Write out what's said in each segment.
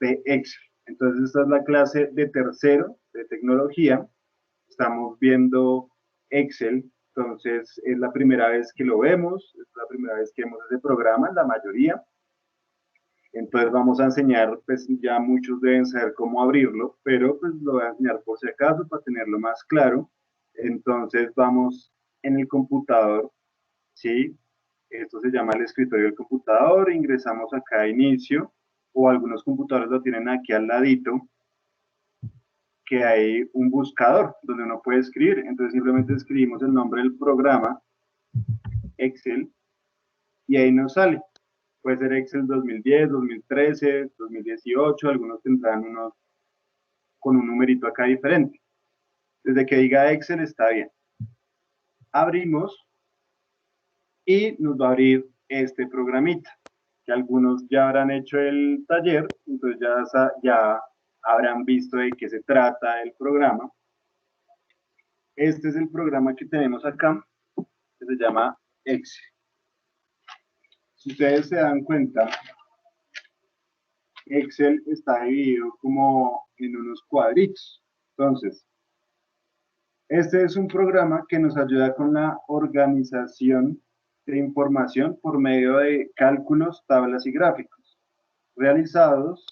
de Excel. Entonces, esta es la clase de tercero de tecnología. Estamos viendo Excel, entonces es la primera vez que lo vemos, es la primera vez que vemos ese programa, la mayoría. Entonces vamos a enseñar, pues ya muchos deben saber cómo abrirlo, pero pues lo voy a enseñar por si acaso para tenerlo más claro. Entonces vamos en el computador, ¿sí? Esto se llama el escritorio del computador, ingresamos acá a inicio, o algunos computadores lo tienen aquí al ladito, que hay un buscador donde uno puede escribir. Entonces simplemente escribimos el nombre del programa, Excel, y ahí nos sale. Puede ser Excel 2010, 2013, 2018, algunos tendrán unos con un numerito acá diferente. Desde que diga Excel está bien. Abrimos y nos va a abrir este programita, que algunos ya habrán hecho el taller, entonces ya habrán visto de qué se trata el programa. Este es el programa que tenemos acá, que se llama Excel. Si ustedes se dan cuenta, Excel está dividido como en unos cuadritos. Entonces, este es un programa que nos ayuda con la organización de información por medio de cálculos, tablas y gráficos, realizados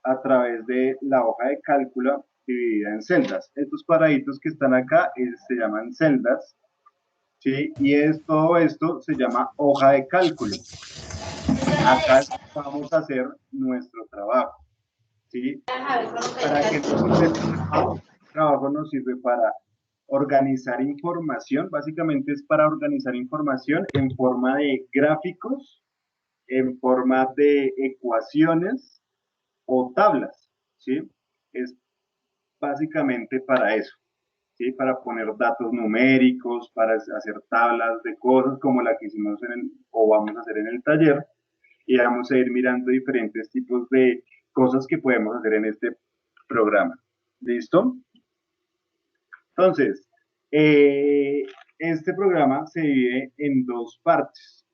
a través de la hoja de cálculo dividida en celdas. Estos cuadraditos que están acá se llaman celdas, ¿sí? Y todo esto se llama hoja de cálculo. Acá vamos a hacer nuestro trabajo, ¿sí? ¿Para qué nos sirve el trabajo? El trabajo nos sirve para organizar información, básicamente es para organizar información en forma de gráficos, en forma de ecuaciones o tablas, ¿sí? Es básicamente para eso, ¿sí? Para poner datos numéricos, para hacer tablas de cosas como la que hicimos o vamos a hacer en el taller, y vamos a ir mirando diferentes tipos de cosas que podemos hacer en este programa. ¿Listo? Entonces, este programa se divide en dos partes.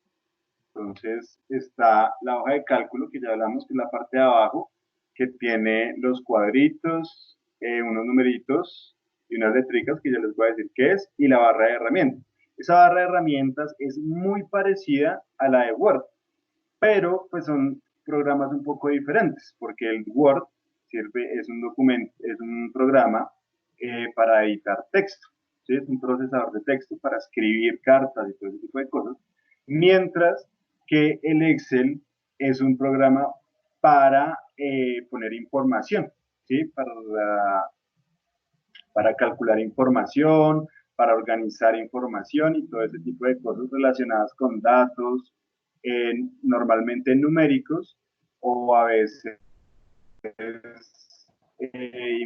Entonces, está la hoja de cálculo, que ya hablamos, que es la parte de abajo, que tiene los cuadritos, unos numeritos y unas letricas, que ya les voy a decir qué es, y la barra de herramientas. Esa barra de herramientas es muy parecida a la de Word, pero pues son programas un poco diferentes, porque el Word es un documento, es un programa para editar texto, ¿sí? Es un procesador de texto para escribir cartas y todo ese tipo de cosas, mientras que el Excel es un programa para poner información, ¿sí? Para calcular información, para organizar información y todo ese tipo de cosas relacionadas con datos, normalmente numéricos o a veces,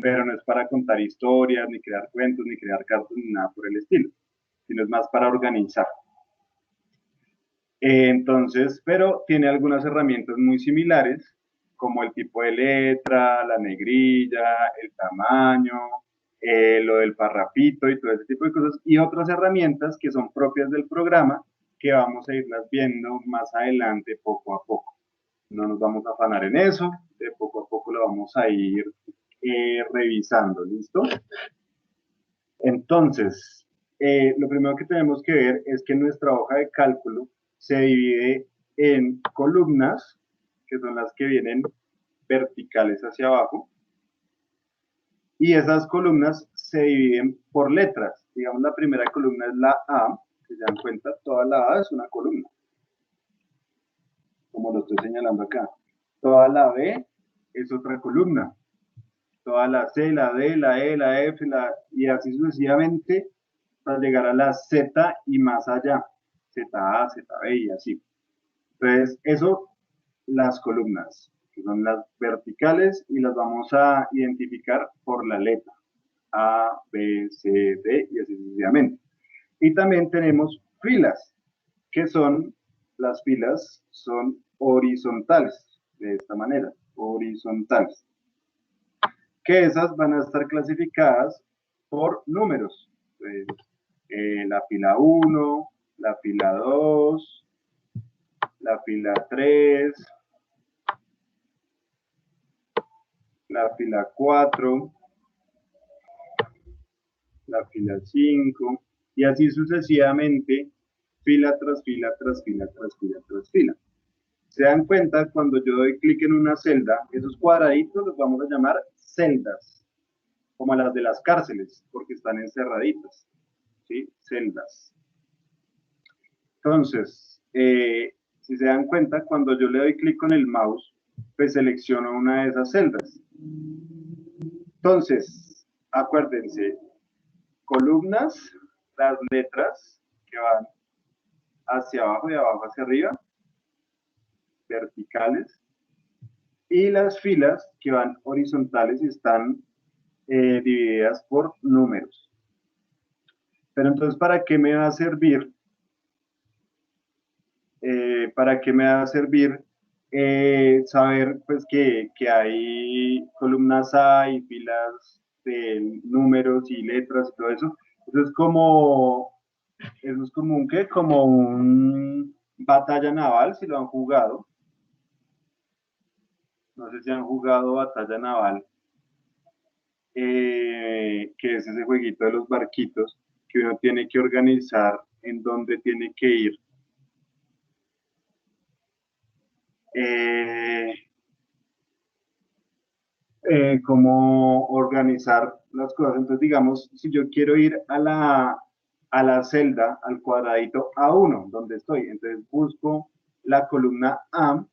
pero no es para contar historias, ni crear cuentos, ni crear cartas, ni nada por el estilo, sino es más para organizar. Entonces, pero tiene algunas herramientas muy similares, como el tipo de letra, la negrilla, el tamaño, lo del parrafito y todo ese tipo de cosas, y otras herramientas que son propias del programa, que vamos a irlas viendo más adelante poco a poco. No nos vamos a afanar en eso, de poco a poco lo vamos a ir revisando, ¿listo? Entonces, lo primero que tenemos que ver es que nuestra hoja de cálculo se divide en columnas, que son las que vienen verticales hacia abajo, y esas columnas se dividen por letras. Digamos, la primera columna es la A, que se dan cuenta, toda la A es una columna, como lo estoy señalando acá. Toda la B es otra columna, toda la C, la D, la E, la F, y así sucesivamente para llegar a la Z y más allá, ZA, ZB y así. Entonces, eso, las columnas, que son las verticales, y las vamos a identificar por la letra A, B, C, D y así sucesivamente. Y también tenemos filas, que son, las filas son horizontales, de esta manera, horizontales, que esas van a estar clasificadas por números. Entonces, la fila 1, la fila 2, la fila 3, la fila 4, la fila 5, y así sucesivamente, fila tras fila, tras fila, tras fila, tras fila. Se dan cuenta, cuando yo doy clic en una celda, esos cuadraditos los vamos a llamar celdas, como las de las cárceles, porque están encerraditas, ¿sí? Celdas. Entonces, si se dan cuenta, cuando yo le doy clic con el mouse, pues selecciono una de esas celdas. Entonces, acuérdense, columnas, las letras que van hacia abajo y abajo hacia arriba, verticales, y las filas que van horizontales y están divididas por números. Pero entonces, ¿para qué me va a servir? ¿Para qué me va a servir saber pues que hay columnas A y filas de números y letras y todo eso? Eso es como un ¿qué? Como un batalla naval, si lo han jugado. No sé si han jugado batalla naval, que es ese jueguito de los barquitos que uno tiene que organizar en dónde tiene que ir. Cómo organizar las cosas. Entonces, digamos, si yo quiero ir a la celda, al cuadradito A1, donde estoy, entonces busco la columna A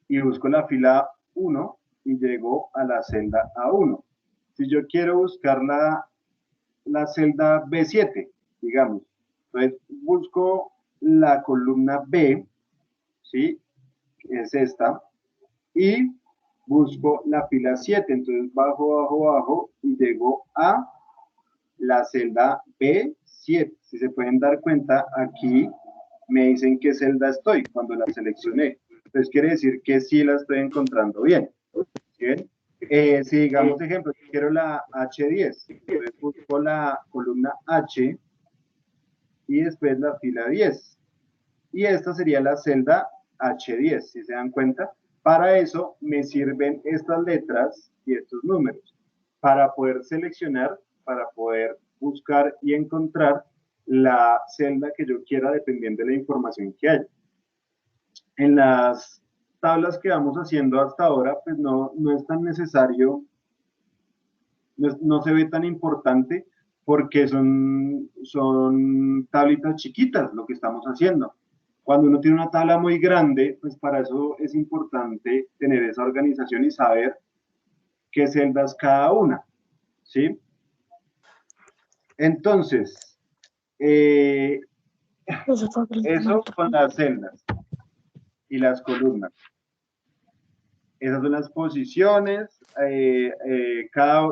y busco la fila 1 y llego a la celda A1. Si yo quiero buscar la celda B7, digamos, entonces busco la columna B, ¿sí? Es esta, y busco la fila 7, entonces bajo, bajo, bajo y llego a la celda B7. Si se pueden dar cuenta, aquí me dicen qué celda estoy cuando la seleccioné. Entonces quiere decir que sí la estoy encontrando bien. ¿Bien? Si digamos, ejemplo, quiero la H10, entonces busco la columna H y después la fila 10. Y esta sería la celda H10, si se dan cuenta. Para eso me sirven estas letras y estos números, para poder seleccionar, para poder buscar y encontrar la celda que yo quiera dependiendo de la información que haya. En las tablas que vamos haciendo hasta ahora, pues no es tan necesario, no se ve tan importante porque son tablitas chiquitas lo que estamos haciendo. Cuando uno tiene una tabla muy grande, pues para eso es importante tener esa organización y saber qué celdas cada una, ¿sí? Entonces, eso con las celdas y las columnas. Esas son las posiciones.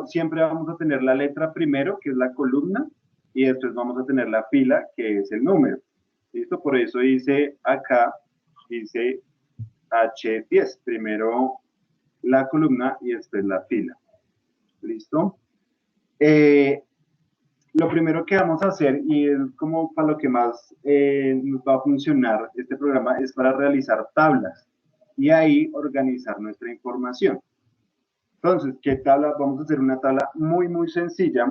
Siempre vamos a tener la letra primero, que es la columna, y después vamos a tener la fila, que es el número. ¿Listo? Por eso dice acá, dice H10. Primero la columna y después la fila. ¿Listo? Lo primero que vamos a hacer, y es como para lo que más nos va a funcionar este programa, es para realizar tablas y ahí organizar nuestra información. Entonces, ¿qué tabla? Vamos a hacer una tabla muy, muy sencilla,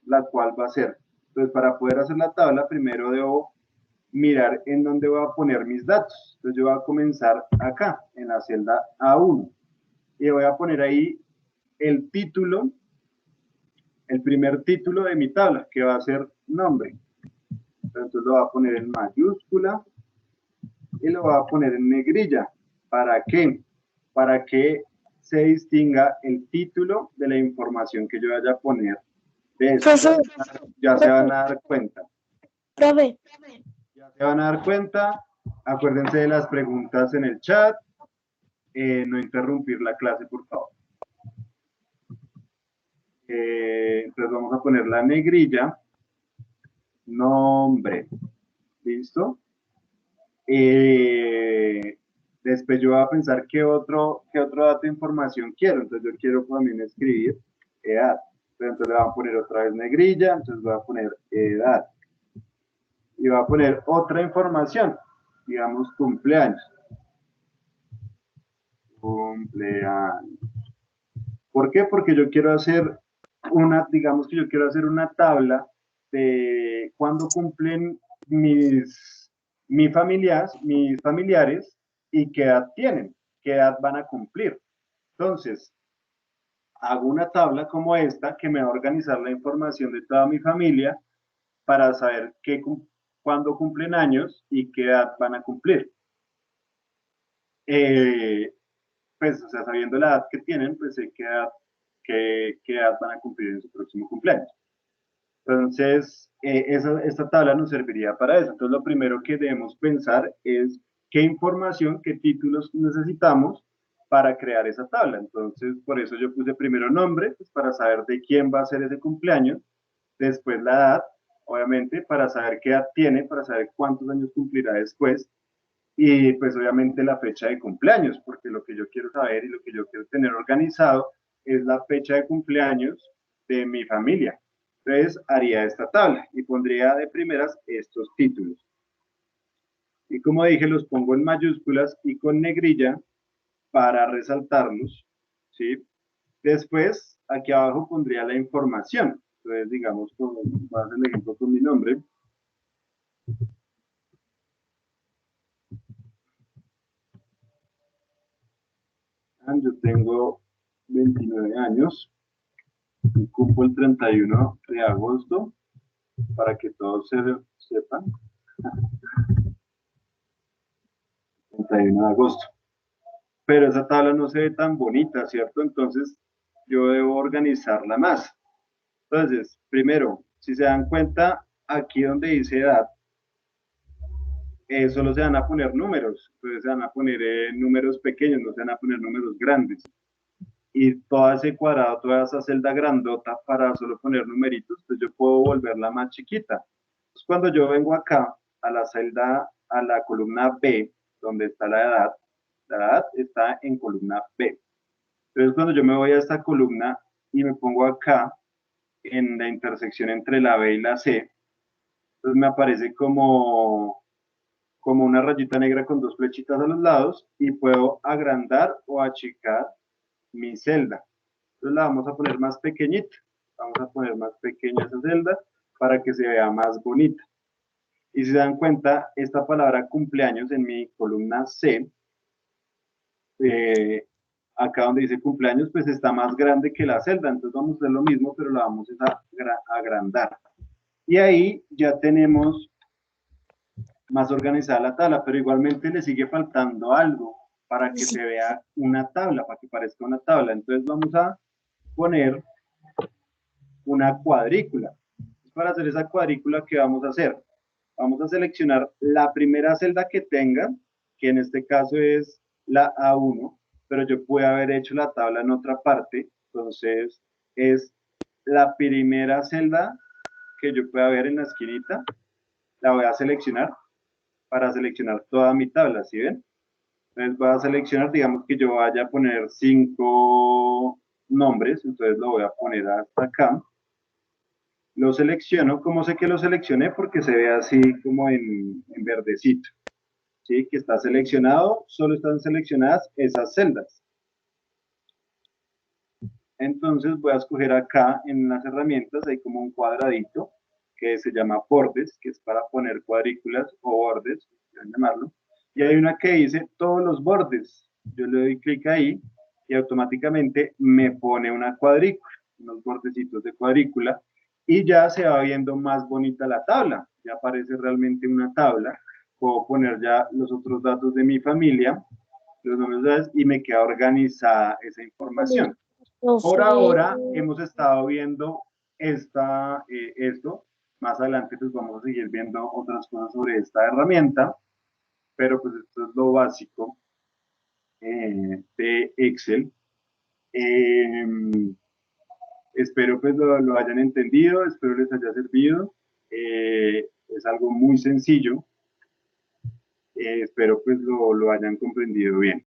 la cual va a ser, entonces, para poder hacer la tabla, primero debo mirar en dónde voy a poner mis datos. Entonces, yo voy a comenzar acá, en la celda A1, y voy a poner ahí el título, el primer título de mi tabla, que va a ser nombre. Entonces, lo voy a poner en mayúscula y lo voy a poner en negrilla. ¿Para qué? Para que se distinga el título de la información que yo vaya a poner. De eso. Ya se van a dar cuenta. Profe. Ya se van a dar cuenta. Acuérdense de las preguntas en el chat. No interrumpir la clase, por favor. Entonces vamos a poner la negrilla. Nombre. ¿Listo? Después yo voy a pensar qué otro dato de información quiero. Entonces yo quiero también escribir edad. Pero entonces le voy a poner otra vez negrilla, entonces voy a poner edad. Y voy a poner otra información, digamos cumpleaños. Cumpleaños. ¿Por qué? Porque yo quiero hacer digamos que yo quiero hacer una tabla de cuándo cumplen mis familiares y qué edad tienen, qué edad van a cumplir. Entonces, hago una tabla como esta que me va a organizar la información de toda mi familia para saber cuándo cumplen años y qué edad van a cumplir. Eh, pues, o sea, sabiendo la edad que tienen, pues sé qué edad van a cumplir en su próximo cumpleaños. Entonces, esta tabla nos serviría para eso. Entonces, lo primero que debemos pensar es qué información, qué títulos necesitamos para crear esa tabla. Entonces, por eso yo puse primero nombre, pues, para saber de quién va a ser ese cumpleaños, después la edad, obviamente, para saber qué edad tiene, para saber cuántos años cumplirá después, y pues obviamente la fecha de cumpleaños, porque lo que yo quiero saber y lo que yo quiero tener organizado es la fecha de cumpleaños de mi familia. Entonces haría esta tabla y pondría de primeras estos títulos. Y como dije, los pongo en mayúsculas y con negrilla para resaltarlos, ¿sí? Después, aquí abajo pondría la información. Entonces, digamos, voy a hacer el ejemplo con mi nombre. Yo tengo 29 años. Cupo el 31 de agosto, para que todos sepan, 31 de agosto. Pero esa tabla no se ve tan bonita, ¿cierto? Entonces yo debo organizarla más. Entonces, primero, si se dan cuenta, aquí donde dice edad, solo se van a poner números. Entonces se van a poner números pequeños, no se van a poner números grandes. Y todo ese cuadrado, toda esa celda grandota para solo poner numeritos, pues yo puedo volverla más chiquita. Entonces, cuando yo vengo acá a la celda, a la columna B, donde está la edad está en columna B. Entonces, cuando yo me voy a esta columna y me pongo acá en la intersección entre la B y la C, entonces me aparece como una rayita negra con dos flechitas a los lados y puedo agrandar o achicar mi celda. Entonces la vamos a poner más pequeñita. Vamos a poner más pequeña esa celda para que se vea más bonita. Y si se dan cuenta, esta palabra cumpleaños en mi columna C, eh, acá donde dice cumpleaños, pues está más grande que la celda. Entonces vamos a hacer lo mismo, pero la vamos a agrandar. Y ahí ya tenemos más organizada la tabla, pero igualmente le sigue faltando algo para que se vea una tabla, para que parezca una tabla. Entonces vamos a poner una cuadrícula. Para hacer esa cuadrícula, ¿qué vamos a hacer? Vamos a seleccionar la primera celda que tenga, que en este caso es la A1, pero yo pude haber hecho la tabla en otra parte, entonces es la primera celda que yo pueda ver en la esquinita, la voy a seleccionar para seleccionar toda mi tabla, ¿sí ven? Entonces voy a seleccionar, digamos que yo vaya a poner 5 nombres, entonces lo voy a poner hasta acá. Lo selecciono, ¿cómo sé que lo seleccioné? Porque se ve así como en verdecito, ¿sí? Que está seleccionado, solo están seleccionadas esas celdas. Entonces voy a escoger acá en las herramientas, hay como un cuadradito que se llama bordes, que es para poner cuadrículas o bordes, quieran llamarlo. Y hay una que dice todos los bordes. Yo le doy clic ahí y automáticamente me pone una cuadrícula, unos bordecitos de cuadrícula, y ya se va viendo más bonita la tabla. Ya aparece realmente una tabla. Puedo poner ya los otros datos de mi familia, los nombres, y me queda organizada esa información. Por ahora hemos estado viendo esto. Más adelante pues vamos a seguir viendo otras cosas sobre esta herramienta, pero pues esto es lo básico de Excel. Espero pues lo hayan entendido, espero les haya servido. Es algo muy sencillo. Espero pues lo hayan comprendido bien.